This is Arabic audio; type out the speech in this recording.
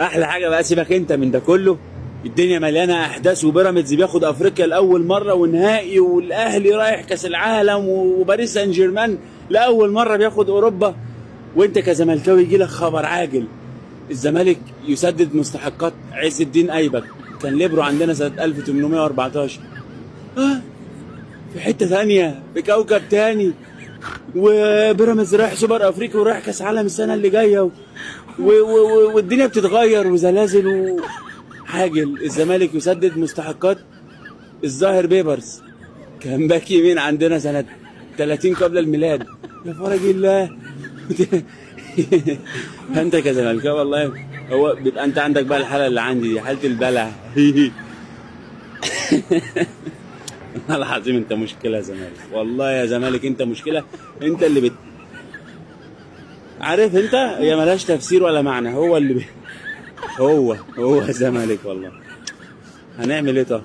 احلى حاجه بقى، سيبك انت من ده كله. الدنيا مليانه احداث، وبيراميدز بياخد افريقيا لاول مره ونهائي، والاهلي رايح كاس العالم، وباريس سان جيرمان لاول مره بياخد اوروبا. وانت كزملكاوي يجي لك خبر عاجل: الزمالك يسدد مستحقات عز الدين ايبك، كان ليبرو عندنا سنه 1814. اه، في حته ثانيه، في كوكب تاني. وبيراميدز رايح سوبر افريقيا ورايح كاس عالم السنه اللي جايه والدنيا بتتغير وزلازل حاجل. الزمالك يسدد مستحقات الظاهر بيبرز، كان باك يمين عندنا سنه 30 قبل الميلاد. يا فرج الله. انت كزملكاوي والله، هو بيبقى انت عندك بقى الحاله اللي عندي دي، حاله البلع. والله العظيم انت مشكله يا زمالك، والله يا زمالك انت مشكله. انت اللي عارف انت، هي ملهاش تفسير ولا معنى، هو اللي هو زمالك والله. هنعمل ايه طب؟